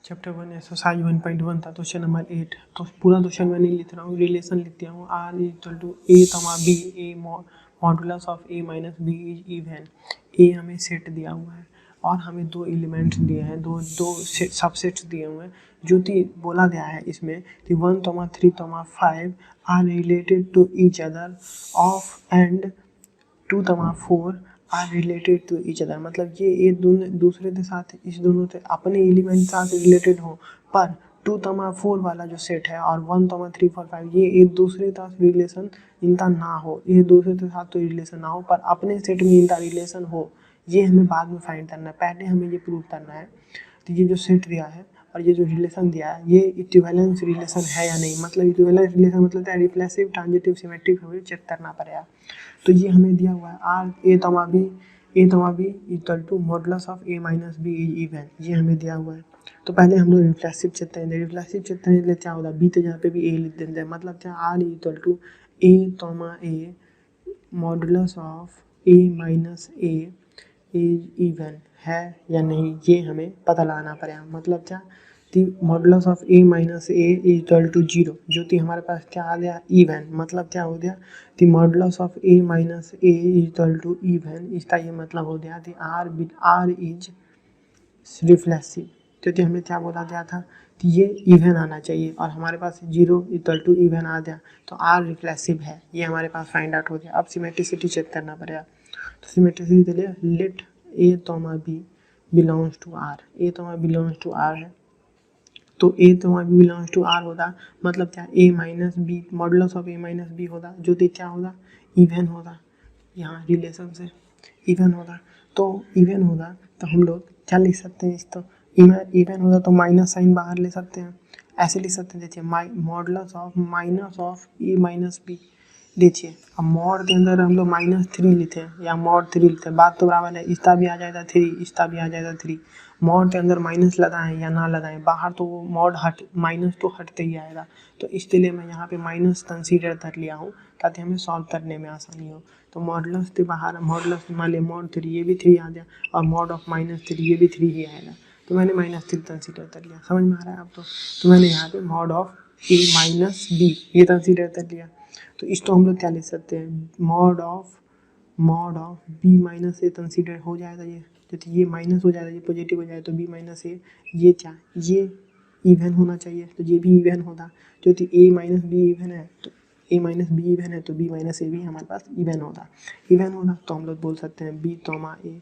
Chapter 1 exercise 1.1 था, question number 8। तो पूरा क्वेश्चन मैं नहीं लिख रहा हूँ, रिलेशन लिख दिया हूँ। आर इक्वल टू ए तमा b, a modulus of a minus b is even. A हमें सेट दिया हुआ है और हमें दो एलिमेंट्स दिए हैं, दो सबसेट्स दिए हुए हैं, जो कि बोला गया है इसमें कि 1,3,5 are related to each other of and 2,4 are related to each other. मतलब ये एक दूसरे के साथ, इस दोनों से अपने एलिमेंट के साथ रिलेटेड हो, पर 2,4 वाला जो सेट है और 1,3,4,5 ये एक दूसरे के साथ रिलेशन इनका ना हो, ये दूसरे के साथ तो रिलेशन ना हो, पर अपने सेट में इनका रिलेशन हो। ये हमें बाद में फाइंड करना है, पहले हमें ये प्रूव करना है। तो ये जो सेट दिया है और ये जो रिलेशन दिया है, ये इक्विवेलेंस रिलेशन है या नहीं। मतलब इक्विवेलेंस रिलेशन मतलब क्या, रिफ्लेक्सिव, ट्रांजिटिव, सिमेट्रिक हमें चेक करना पड़ेगा। तो ये हमें दिया हुआ है आर ए तमा b equal to modulus of a minus b is even. ये हमें दिया हुआ है। तो पहले हम लोग रिफ्लेक्सिव चेक करेंगे। रिफ्लेक्सिव चेक करने के लिए क्या होगा, बी तो जहाँ पे भी ए लिख देते हैं, मतलब क्या, आर इक्वल टू ए तमा a modulus of a minus a is even है या नहीं, ये हमें पता लगाना पड़ेगा। मतलब क्या, modulus of a minus a equal to 0, जो कि हमारे पास क्या आ गया, इवन। मतलब क्या हो गया, the modulus of a minus a equal to even. इसका ये मतलब हो गया दी आर इज रिफ्लेक्सिव। क्योंकि हमें क्या बोला गया था कि ये इवन आना चाहिए और हमारे पास 0 इक्वल टू इवन आ गया, तो आर रिफ्लेक्सिव है, ये हमारे पास फाइंड आउट हो गया। अब सिमेट्रिसिटी चेक करना पड़ेगा। तो सिमेट्रिसिटी के लिए let a तोमा b belongs to R, a comma belongs to R है, तो a तोमा b belongs to R होगा। मतलब क्या, a minus b modulus of a minus b होगा, जो कि क्या होगा, इवन होगा। यहाँ रिलेशन से इवन होगा, तो इवन होगा तो हम लोग क्या लिख सकते हैं, इस तो इवन होगा तो माइनस साइन बाहर ले सकते हैं, ऐसे लिख सकते हैं। देखिए modulus of minus of a minus b, देखिए अब मॉड के अंदर हम लोग -3 लिखे हैं या मॉड 3 लिखते हैं, बात तो बराबर है। इसका भी आ जाएगा 3, इसका भी आ जाएगा 3। मॉड के अंदर माइनस लगाएं या ना लगाएं, बाहर तो वो मॉड माइनस तो हटते ही आएगा। तो इसके मैं यहाँ पे माइनस कंसीडर कर लिया हूँ ताकि हमें सॉल्व करने में आसानी हो। तो मॉडुलस के बाहर मॉडुलस मान लिया मॉड 3, ये भी 3 आ गया, और मॉड ऑफ -3 ये भी 3 ही आएगा, तो मैंने -3 कंसीडर कर लिया। समझ में आ रहा है आप? तो मैंने यहाँ पे mod of a minus b ये कंसीडर कर लिया। तो इसको हम लोग क्या लिख सकते हैं, mod of b minus a consider हो जाएगा। ये तो ये माइनस हो जाएगा, ये पॉजिटिव हो जाएगा, तो बी माइनस ए ये क्या, ये इवन होना चाहिए, तो ये भी इवन होगा। क्योंकि ए माइनस बी इवन है, तो ए माइनस बी इवन है, तो बी माइनस ए भी हमारे पास इवन होगा। तो हम लोग बोल सकते हैं बी तोमा a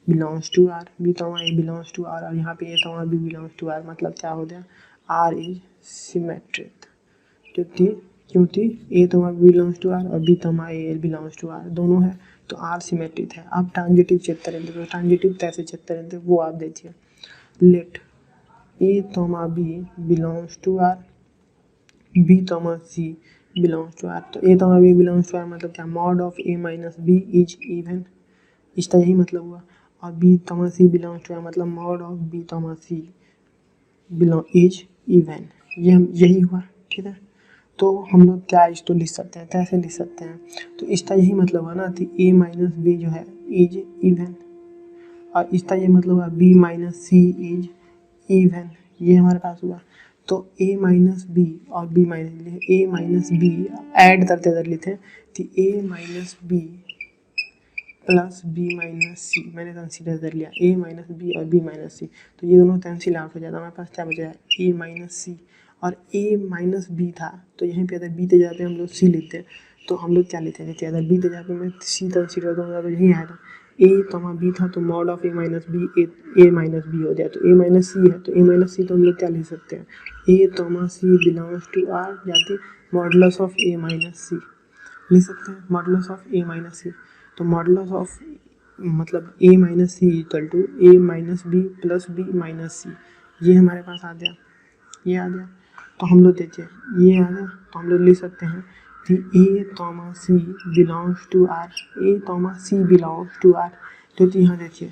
belongs to R, b तोमा ए बिलोंग्स टू आर, और यहाँ पे a तोमा b belongs to R. मतलब क्या हो गया, आर इज सिमेट्रिक। क्योंकि a तोमा b belongs to R और बी तोमा ए बिलोंग्स टू आर दोनों है, तो आर सिमेट्रिक है। अब ट्रांजिटिव चेक करेंगे, तो ट्रांजिटिव कैसे चेक करेंगे वो आप देखिए। Let a तोमा b belongs to R, b comma c belongs to R. तो a तोमा b belongs to R मतलब क्या, mod of a minus b is even, इसका यही मतलब हुआ। और b comma c belongs to R मतलब mod of b comma c belong is even, ये यही हुआ। ठीक है, तो हम लोग क्या इसको लिख सकते हैं, कैसे लिख सकते हैं, तो इसका यही मतलब हुआ ना कि ए माइनस बी जो है इज इवन, और इसका ये मतलब हुआ b minus c is even, ये हमारे पास हुआ। तो ए माइनस बी और b minus, a minus b add करते कर लेते हैं, तो a minus b plus b minus c मैंने कंसीडर कर लिया, ए माइनस बी और बी माइनस सी, तो ये दोनों कैंसिल आउट हो जाता है। हमारे पास क्या बचा है, ए माइनस सी, और ए माइनस बी था, तो यहीं पे अगर बी के जगह पे हम लोग सी लिखते हैं, तो हम लोग क्या लेते हैं, जैसे अगर बी के जगह पे मैं सी कंसीडर करूँगा तो यही आएगा। ए तमा बी था, तो mod of a minus b a minus b हो जाए, तो ए माइनस सी है, तो ए माइनस सी तो हम लोग क्या लिख सकते हैं, a comma c belongs to R, जाते modulus of a minus c लिख सकते हैं, modulus of a minus c. तो मॉडुलस ऑफ मतलब a minus c equal to a minus b plus b minus c, ये हमारे पास आ गया, ये आ गया। तो हम लोग देखिए ये आ गया, तो हम लोग लिख सकते हैं कि a comma c belongs to R, a comma c belongs to R. तो यहाँ देखिए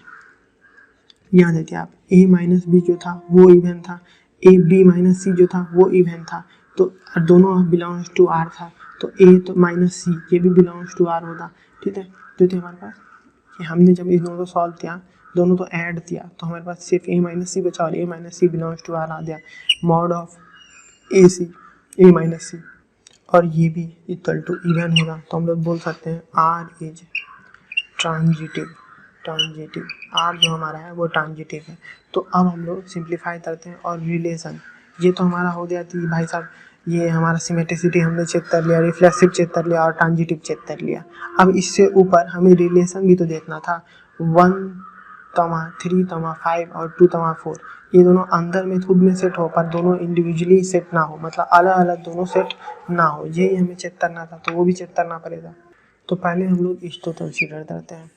आप, ए माइनस बी जो था वो इवन था, ए बी माइनस सी जो था वो इवन था, तो दोनों बिलोंग्स टू आर था, तो ए तो माइनस सी ये भी बिलोंग्स टू आर होता। ठीक है, तो हमारे पास कि हमने जब इन दोनों को सॉल्व किया दोनों तो ऐड किया तो हमारे पास सिर्फ a माइनस सी बचा और a minus c belongs to R आ गया, mod of a c a minus c, और ये भी इक्वल टू इवन होगा। तो हम लोग बोल सकते हैं R is transitive, transitive R जो हमारा है वो ट्रांजिटिव है। तो अब हम लोग सिंप्लीफाई करते हैं और रिलेशन, ये तो हमारा हो गया थी भाई साहब, ये हमारा सिमेट्रिसिटी हमने चेक कर लिया, रिफ्लेक्सिव चेक कर लिया और ट्रांजिटिव चेक कर लिया। अब इससे ऊपर हमें रिलेशन भी तो देखना था, 1, 3, 5 और 2, 4 ये दोनों अंदर में खुद में सेट हो पर दोनों इंडिविजुअली सेट ना हो, मतलब अलग अलग दोनों सेट ना हो, यही हमें चेक करना था। तो वो भी चेक करना पड़ेगा। तो पहले हम लोग इसको कंसीडर करते हैं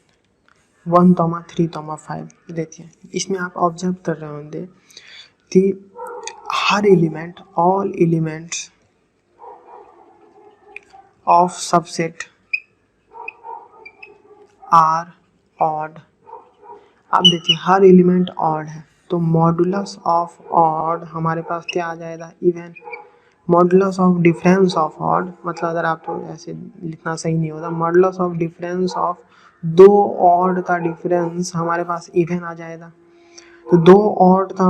1, 3, 5। देखिए इसमें आप ऑब्जर्व कर रहे होंगे कि हर element, all elements of subset are odd. अब देखिए हर एलिमेंट ऑड है तो मॉडुलस ऑफ ऑड हमारे पास क्या आ जाएगा, even. Modulus of difference of odd, मतलब अगर आप तो ऐसे लिखना सही नहीं होता, मॉडुलस ऑफ डिफरेंस ऑफ दो ऑड का डिफरेंस हमारे पास इवन आ जाएगा। तो दो ऑड का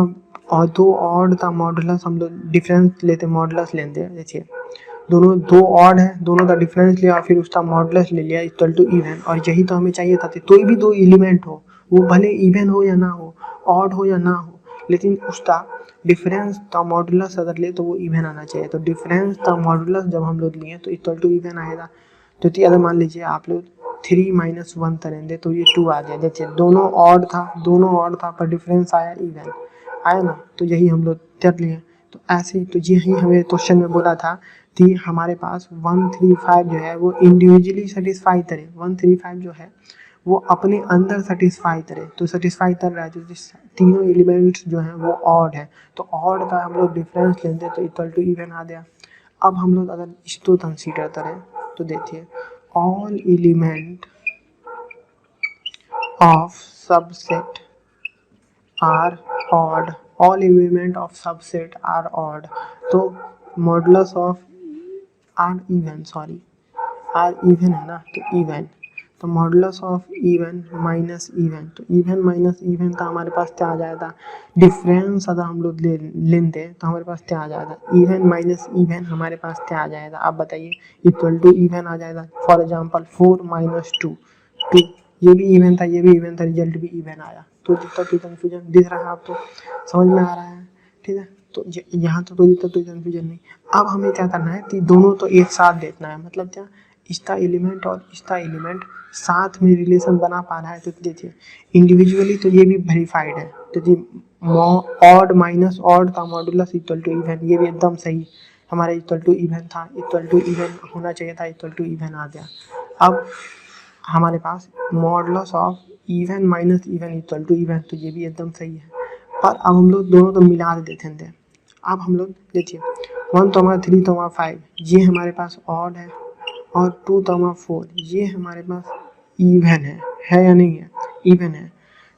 और दो ऑड का मॉडुलस हम लोग डिफरेंस लेते, मॉडुलस लेते हैं। देखिए दोनों दो ऑड है, दोनों का डिफरेंस लिया और फिर उसका मॉडुलस ले लिया इक्वल टू इवन, और यही तो हमें चाहिए था। तो भी दो एलिमेंट हो, वो भले इवन हो या ना हो, ऑड हो या ना हो, लेकिन उसका डिफरेंस का मॉडुलस अगर ले तो वो इवन आना चाहिए। तो डिफरेंस का मॉडुलस जब हम लोग लिए तो इक्वल टू इवन आएगा। तो अगर मान लीजिए आप लोग 3 - 1 करेंगे तो ये 2 आ गया। देखिए दोनों ऑड था पर डिफरेंस आया इवन, आया ना। तो यही हम लोग कर लिए। तो ऐसे तो यही हमें क्वेश्चन में बोला था कि हमारे पास 135 जो है वो इंडिविजुअली सेटिस्फाई करे, 135 जो है वो अपने अंदर सेटिस्फाई करे। तो सेटिस्फाई कर रहा है तो तीनों एलिमेंट्स जो हैं वो ऑड है, तो ऑड का हम लोग डिफरेंस लेते तो इक्वल टू इवन आ गया। अब हम लोग अगर इसको कंसीडर करें तो देखिए all element of subset are odd, all element of subset are odd. तो modulus of are even, sorry are even है ना, तो इवन, तो modulus of even minus even, तो इवन माइनस इवन का हमारे पास क्या आ जाएगा, डिफरेंस अगर हम लोग लेते तो हमारे पास क्या आ जाएगा, इवन माइनस इवन हमारे पास क्या आ जाएगा, आप बताइए, इक्वल टू इवन आ जाएगा। फॉर एग्जांपल 4 - 2, 2 ये भी इवन था, ये भी इवन था, रिजल्ट भी इवन आया। तो दिक्कत कोई कन्फ्यूजन दिख रहा है आपको, समझ में आ रहा है, ठीक है। तो यहाँ तो कोई दिक्कत कोई कन्फ्यूजन नहीं। अब हमें क्या करना है कि दोनों तो एक साथ देखना है, मतलब क्या, इसका एलिमेंट और इसका एलिमेंट साथ में रिलेशन बना पा रहा है। तो देखिए इंडिविजुअली तो ये भी वेरीफाइड है, तो ऑड माइनस ऑड का मॉडुलस इक्वल टू इवन, ये भी एकदम सही हमारा इक्वल टू इवन था, इक्वल टू इवन होना चाहिए था, इक्वल टू इवन आ गया। अब हमारे पास modulus of even minus even equal to even, तो ये भी एकदम सही है। पर अब हम लोग दोनों तो मिला देते हैं। अब हम लोग देखिए 1, 3, 5 ये हमारे पास ऑड है, और 2, 4 ये हमारे पास इवन है या नहीं है, इवन है।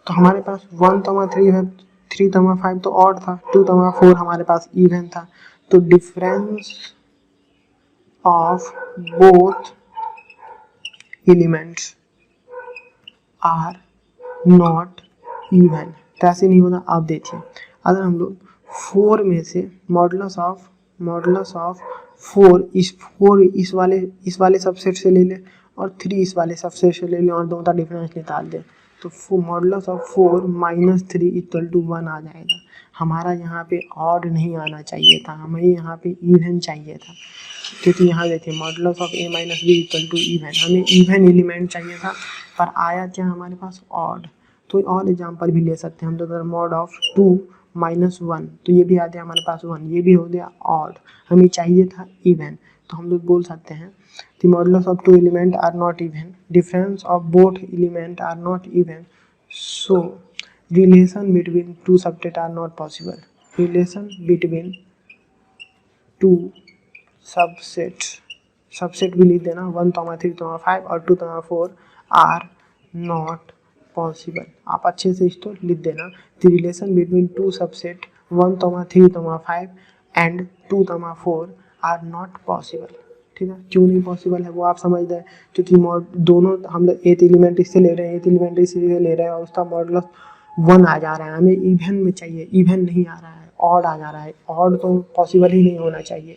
तो हमारे पास 1, 3 है, 3, 5 तो ऑड था, 2, 4 हमारे पास इवन था। तो difference of both elements are not even. कैसे नहीं होगा आप देखिए, अगर हम लोग 4 में से मॉडुलस ऑफ 4 इस वाले सबसेट से ले लें और 3 इस वाले सबसेट से ले लें और दोनों का डिफरेंस निकाल दें, तो मॉडुलस ऑफ 4 - 3 इक्वल टू 1 आ जाएगा। हमारा यहाँ पे ऑड नहीं आना चाहिए था, हमें यहाँ पे इवन चाहिए था, क्योंकि यहाँ देखिए modulus of a - b equal to even, हमें इवन एलिमेंट चाहिए था, पर आया क्या हमारे पास, ऑड। तो और एग्जांपल भी ले सकते हैं हम, तो अगर मॉड ऑफ 2 - 1 तो ये भी आ गया हमारे पास 1, ये भी हो गया ऑड, हमें चाहिए था इवन। तो हम लोग बोल सकते हैं the modulus of two elements are not even, difference of both elements are not even, so relation between two subsets are not possible, relation between two subsets, subset भी लिख देना 1, 3, 5 और 2, 4 आर नॉट पॉसिबल, आप अच्छे से इसको लिख देना। The relation between two subset 1, 3, 5 and 2, 4 are not possible. ठीक है, क्यों नहीं पॉसिबल है वो आप समझ रहे हैं, क्योंकि दोनों हम लोग एथ एलिमेंट इससे ले रहे हैं, एथ एलिमेंट इससे ले रहे हैं और उसका मॉडुलस 1 आ जा रहा है, हमें इवन में चाहिए, इवन नहीं आ रहा है, ऑड आ जा रहा है, ऑड तो पॉसिबल ही नहीं होना चाहिए।